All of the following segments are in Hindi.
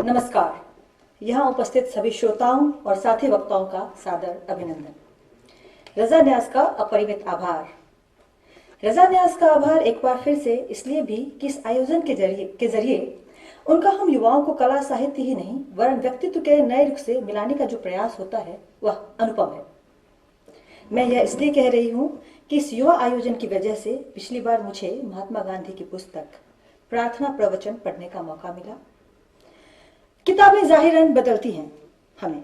नमस्कार। यहाँ उपस्थित सभी श्रोताओं और साथी वक्ताओं का सादर अभिनंदन। रजा न्यास का अपरिमित आभार। रजा न्यास का आभार एक बार फिर से इसलिए भी कि इस आयोजन के जरिए उनका हम युवाओं को कला साहित्य ही नहीं वरन व्यक्तित्व के नए रुख से मिलाने का जो प्रयास होता है वह अनुपम है। मैं यह इसलिए कह रही हूँ कि इस युवा आयोजन की वजह से पिछली बार मुझे महात्मा गांधी की पुस्तक प्रार्थना प्रवचन पढ़ने का मौका मिला। किताबें जाहिरन बदलती हैं हमें,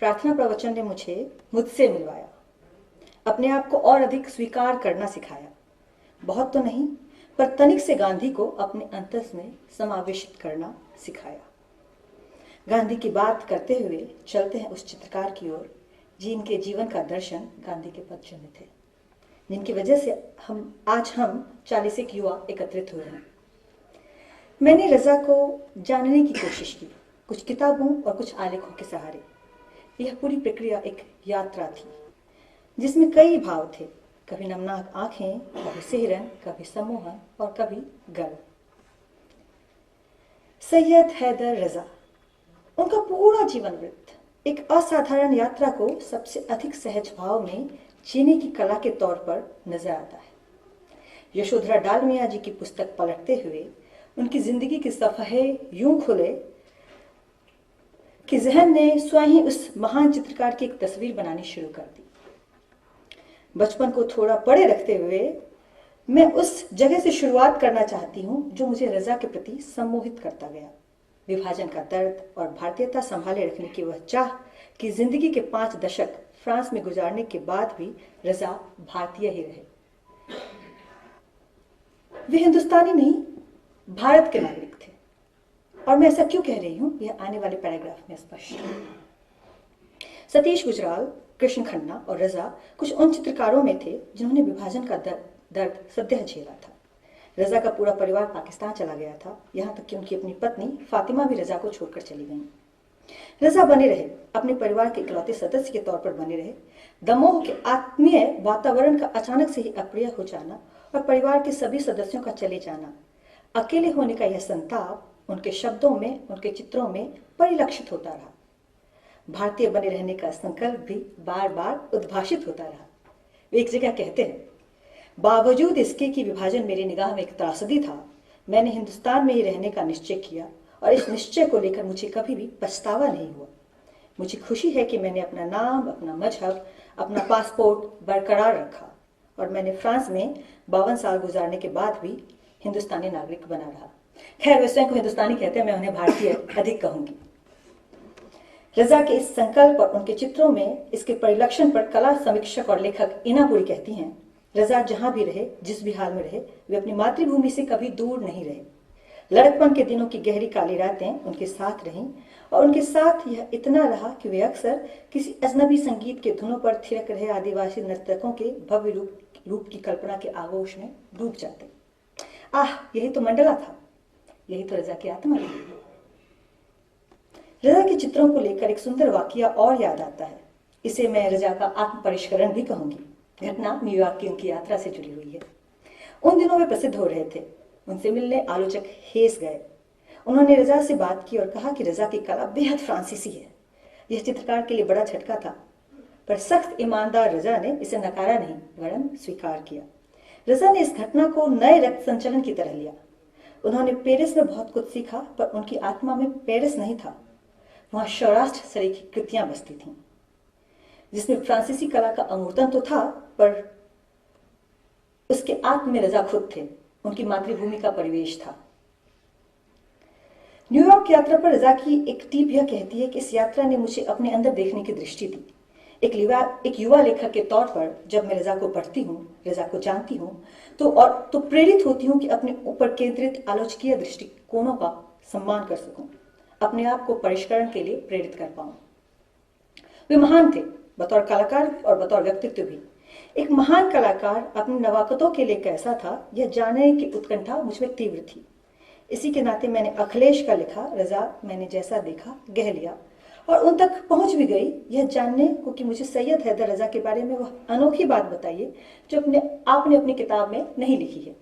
प्रार्थना प्रवचन ने मुझसे मिलवाया, अपने आप को और अधिक स्वीकार करना सिखाया। बहुत तो नहीं पर तनिक से गांधी को अपने अंतस में समावेशित करना सिखाया। गांधी की बात करते हुए चलते हैं उस चित्रकार की ओर जिनके जीवन का दर्शन गांधी के पद में थे, जिनकी वजह से आज हम 40 युवा एकत्रित हुए हैं। मैंने रजा को जानने की कोशिश की, कुछ किताबों और कुछ आलेखों के सहारे। यह पूरी प्रक्रिया एक यात्रा थी जिसमें कई भाव थे, कभी नमनाक आंखें, कभी सिहरन, कभी सम्मोहन और कभी गर्व। सैयद हैदर रजा, उनका पूरा जीवन वृत्त एक असाधारण यात्रा को सबसे अधिक सहज भाव में जीने की कला के तौर पर नजर आता है। यशोधरा डालमिया जी की पुस्तक पलटते हुए उनकी जिंदगी के सफ़हे यूं खुले कि जहन ने स्वयं ही उस महान चित्रकार की एक तस्वीर बनानी शुरू कर दी। बचपन को थोड़ा पड़े रखते हुए मैं उस जगह से शुरुआत करना चाहती हूँ जो मुझे रजा के प्रति सम्मोहित करता गया। विभाजन का दर्द और भारतीयता संभाले रखने की वह चाह कि जिंदगी के 5 दशक फ्रांस में गुजारने के बाद भी रजा भारतीय ही रहे। वे हिंदुस्तानी नहीं, भारत के नागरिक थे। और मैं ऐसा क्यों कह रही हूं यह आने वाले पैराग्राफ में स्पष्ट है। सतीश गुजराल, कृष्ण खन्ना और रजा कुछ उन चित्रकारों में थे जिन्होंने विभाजन का दर्द सद्यह झेला था। रजा का पूरा परिवार पाकिस्तान चला गया था, यहाँ तक कि उनकी अपनी पत्नी फातिमा भी रजा को छोड़कर चली गई। रजा बने रहे, अपने परिवार के इकलौते सदस्य के तौर पर बने रहे। दमोह के आत्मीय वातावरण का अचानक से ही अप्रिय हो जाना और परिवार के सभी सदस्यों का चले जाना, अकेले होने का यह संताप उनके शब्दों में, उनके चित्रों में परिलक्षित होता रहा। भारतीय बने रहने का संकल्प भी बार बार उद्भाषित होता रहा। वे एक जगह कहते हैं, बावजूद इसके कि विभाजन मेरी निगाह में एक त्रासदी था, मैंने हिंदुस्तान में ही रहने का निश्चय किया और इस निश्चय को लेकर मुझे कभी भी पछतावा नहीं हुआ। मुझे खुशी है कि मैंने अपना नाम, अपना मजहब, अपना पासपोर्ट बरकरार रखा और मैंने फ्रांस में 52 साल गुजारने के बाद भी हिंदुस्तानी नागरिक बना रहा। खैर, वे स्वयं को हिंदुस्तानी कहते हैं, मैं उन्हें भारतीय अधिक कहूंगी। रजा के इस संकल्प और उनके चित्रों में इसके परिलक्षण पर कला समीक्षक और लेखक इनापुरी कहती हैं, रजा जहां भी रहे, जिस भी हाल में रहे, वे अपनी मातृभूमि से कभी दूर नहीं रहे। लड़कपन के दिनों की गहरी काली रातें उनके साथ रहीं और उनके साथ यह इतना रहा कि वे अक्सर किसी अजनबी संगीत के धुनों पर थिरक रहे आदिवासी नर्तकों के भव्य रूप की कल्पना के आगोश में डूब जाते। आह, यही तो मंडला था, यही तो रजा की आत्मा थी। रजा के चित्रों को लेकर एक सुंदर वाकया और याद आता है। इसे मैं रजा का आत्म परिष्करण भी कहूंगी। घटना न्यूयॉर्क की उनकी यात्रा से जुड़ी हुई है। उन दिनों वे प्रसिद्ध हो रहे थे। उनसे मिलने आलोचक हेस गए। उन्होंने रजा से बात की और कहा कि रजा की कला बेहद फ्रांसीसी है। यह चित्रकार के लिए बड़ा झटका था, पर सख्त ईमानदार रजा ने इसे नकारा नहीं वरन स्वीकार किया। रजा ने इस घटना को नए रक्त संचलन की तरह लिया। उन्होंने पेरिस में बहुत कुछ सीखा, पर उनकी आत्मा में पेरिस नहीं था, वहां सौराष्ट्र सरे की कृतियां बसती थीं, जिसमें फ्रांसीसी कला का अमूर्तन तो था, पर उसके आत्म में रजा खुद थे। उनकी मातृभूमि का परिवेश था। न्यूयॉर्क यात्रा पर रजा की एक टीप यह कहती है कि इस यात्रा ने मुझे अपने अंदर देखने की दृष्टि दी। एक युवा लेखक के तौर पर जब मैं रजा को पढ़ती हूँ, रजा को जानती हूँ, तो प्रेरित होती हूँ कि अपने ऊपर केंद्रित आलोचकीय दृष्टिकोणों का सम्मान कर सकूं, अपने आप को परिष्करण के लिए प्रेरित कर पाऊं। वे महान थे, बतौर कलाकार और बतौर व्यक्तित्व भी। एक महान कलाकार अपनी नवाकतों के लिए कैसा था, यह जानने की उत्कंठा मुझमें तीव्र थी। इसी के नाते मैंने अखिलेश का लिखा रजा मैंने जैसा देखा गह लिया और उन तक पहुंच भी गई, यह जानने को कि मुझे सैयद हैदर रजा के बारे में वह अनोखी बात बताइए जो आपने अपनी किताब में नहीं लिखी है।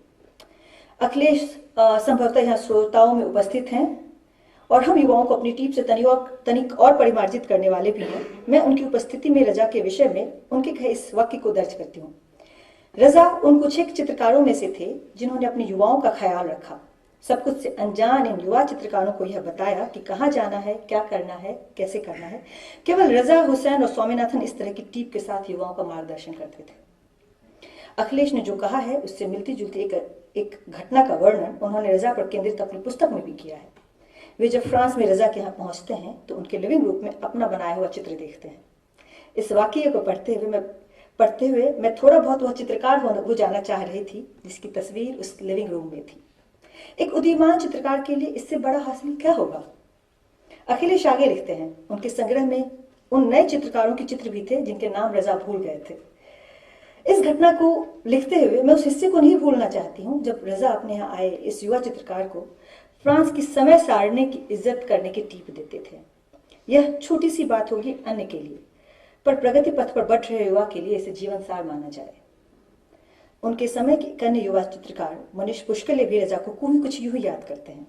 अखिलेश संभवतः यहाँ श्रोताओं में उपस्थित हैं और हम युवाओं को अपनी टीम से तनिक और परिमार्जित करने वाले भी हैं। मैं उनकी उपस्थिति में रजा के विषय में उनके कहे इस वाक्य को दर्ज करती हूँ। रजा उन कुछ एक चित्रकारों में से थे जिन्होंने अपने युवाओं का ख्याल रखा। सब कुछ से अनजान इन युवा चित्रकारों को यह बताया कि कहाँ जाना है, क्या करना है, कैसे करना है। केवल रजा, हुसैन और स्वामीनाथन इस तरह की टीम के साथ युवाओं का मार्गदर्शन करते थे। अखिलेश ने जो कहा है उससे मिलती जुलती एक घटना का वर्णन उन्होंने रजा पर केंद्रित अपनी पुस्तक में भी किया है। वे जब फ्रांस में रजा के यहाँ पहुंचते हैं तो उनके लिविंग रूम में अपना बनाया हुआ चित्र देखते हैं। इस वाक्य को पढ़ते हुए मैं थोड़ा बहुत वह चित्रकार हो जाना चाह रही थी जिसकी तस्वीर उस लिविंग रूम में थी। एक उदीयमान चित्रकार के लिए इससे बड़ा हासिल क्या होगा। अखिलेश आगे लिखते हैं, उनके संग्रह में उन नए चित्रकारों के चित्र भी थे जिनके नाम रजा भूल गए थे। इस घटना को लिखते हुए मैं उस हिस्से को नहीं भूलना चाहती हूँ जब रजा अपने यहाँ आए इस युवा चित्रकार को फ्रांस की समय सारणी की इज्जत करने की टीप देते थे। यह छोटी सी बात होगी अन्य के लिए, पर प्रगति पथ पर बढ़ रहे युवा के लिए इसे जीवन सार माना जाए। उनके समय के कन्या युवा चित्रकार मनीष पुष्कले भी रजा को कुछ यूं ही याद करते हैं।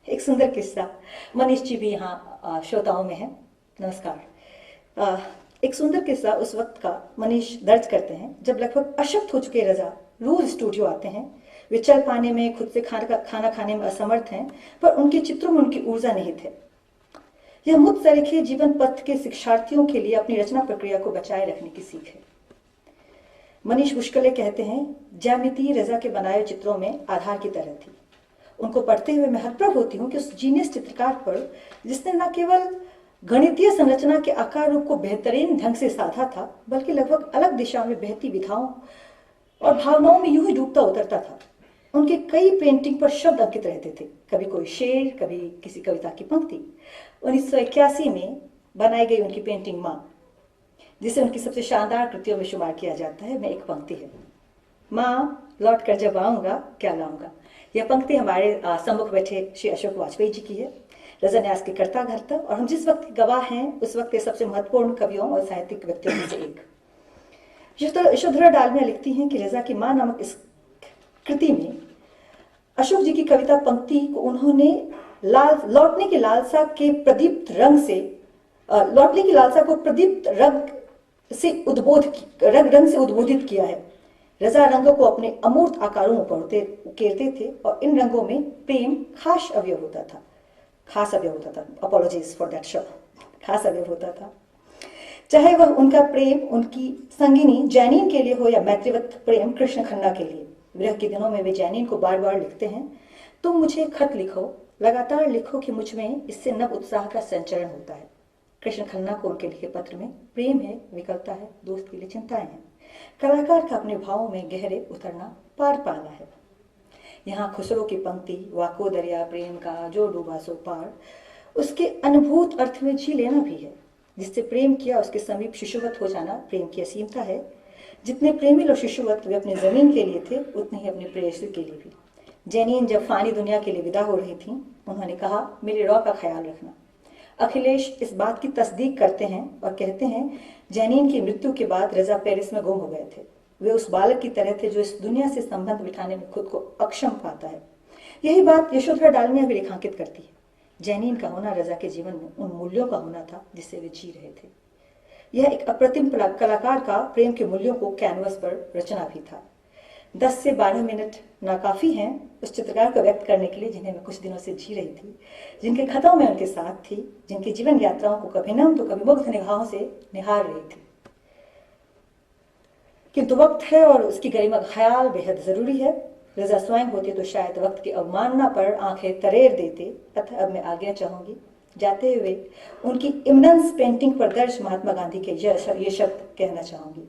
एक सुंदर किस्सा, मनीष जी भी यहाँ श्रोताओं में है, नमस्कार। एक सुंदर किस्सा उस वक्त का मनीष दर्ज करते हैं जब लगभग अशक्त हो चुके रजा रोज स्टूडियो आते हैं। वे चल पाने में, खुद से खाना खाने में असमर्थ हैं, पर उनके चित्रों में उनकी ऊर्जा नहीं थे। यह मुझसे लिखे जीवन पथ के शिक्षार्थियों के लिए अपनी रचना प्रक्रिया को बचाए रखने की सीख है। मनीष पुष्कले कहते हैं, ज्यामिति रजा के बनाए चित्रों में आधार की तरह थी। उनको पढ़ते हुए मैं हतप्रभ होती हूँ कि उस जीनियस चित्रकार पर जिसने न केवल गणितीय संरचना के आकार रूप को बेहतरीन ढंग से साधा था, बल्कि लगभग अलग दिशा में बहती विधाओं और भावनाओं में यूं ही डूबता उतरता था। उनके कई पेंटिंग पर शब्द अंकित रहते थे, कभी कोई शेर, कभी किसी कविता की पंक्ति। 1981 में बनाई गई उनकी पेंटिंग माँ, जिसे उनकी सबसे शानदार कृतियों में शुमार किया जाता है, में एक पंक्ति है, माँ लौट कर जब आऊँगा क्या लाऊंगा। यह पंक्ति हमारे सम्मुख बैठे श्री अशोक वाजपेयी जी की है, रजा न्यास के कर्ता धर्ता, और हम जिस वक्त के गवाह हैं उस वक्त के सबसे महत्वपूर्ण कवियों और साहित्यिक व्यक्तियों में से एक। यशोधरा डालमिया लिखती हैं कि रजा की माँ नामक इस कृति में अशोक जी की कविता पंक्ति को उन्होंने लौटने की लालसा को प्रदीप्त रंग से उद्बोधित किया है। रजा रंगों को अपने अमूर्त आकारों में उकेरते थे और इन रंगों में प्रेम खास अवयव होता था। अपॉलोजीज फॉर दैट शब्द, खास अवयव होता था। चाहे वह उनका प्रेम उनकी संगिनी जैनीन के लिए हो या मैत्रीवत प्रेम कृष्ण खन्ना के लिए। विरह के दिनों में वे जैनीन को बार बार लिखते हैं, तुम मुझे खत लिखो, लगातार लिखो कि मुझ में इससे नव उत्साह का संचरण होता है। कृष्ण खन्ना को उनके लिखे पत्र में प्रेम है, विकलता है, दोस्त के लिए चिंताएं हैं। कलाकार का अपने भावों में गहरे उतरना, पार पाना है। यहाँ खुसरो की पंक्ति, वाको दरिया प्रेम का जो डूबा सो पार, उसके अनुभूत अर्थ में जी लेना भी है। जिससे प्रेम किया उसके समीप शिशुवत हो जाना प्रेम की असीमता है। जितने प्रेमी और शिशुवत वे अपने जमीन के लिए थे, उतने ही अपने प्रेयसी के लिए भी। जैनीन जब फानी दुनिया के लिए विदा हो रही थी, उन्होंने कहा, मेरे रॉ का ख्याल रखना। अखिलेश इस बात की तस्दीक करते हैं और कहते हैं, जैनीन की मृत्यु के बाद रजा पेरिस में गुम हो गए थे। वे उस बालक की तरह थे जो इस दुनिया से संबंध बिठाने में खुद को अक्षम पाता है। यही बात यशोधरा डालमिया भी रेखांकित करती है। जैनीन का होना रजा के जीवन में उन मूल्यों का होना था जिससे वे जी रहे थे। यह एक अप्रतिम कलाकार का प्रेम के मूल्यों को कैनवस पर रचना भी था। 10 से 12 मिनट नाकाफी हैं उस चित्रकार को व्यक्त करने के लिए जिन्हें मैं कुछ दिनों से जी रही थी, जिनके खतों में उनके साथ थी, जिनकी जीवन यात्राओं को कभी नम तो कभी मुग्ध निगाहों से निहार रही थी। किंतु वक्त है और उसकी गरिमा का ख्याल बेहद जरूरी है। रजा स्वयं होते तो शायद वक्त की अवमानना पर आंखें तरेर देते। अतः अब मैं आज्ञा चाहूंगी। जाते हुए उनकी इमनेंस पेंटिंग पर दर्ज महात्मा गांधी के ये शब्द कहना चाहूंगी,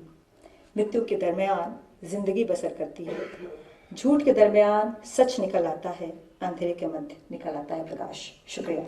मृत्यु के दरमियान जिंदगी बसर करती है, झूठ के दरमियान सच निकल आता है, अंधेरे के मध्य निकल आता है प्रकाश। शुक्रिया।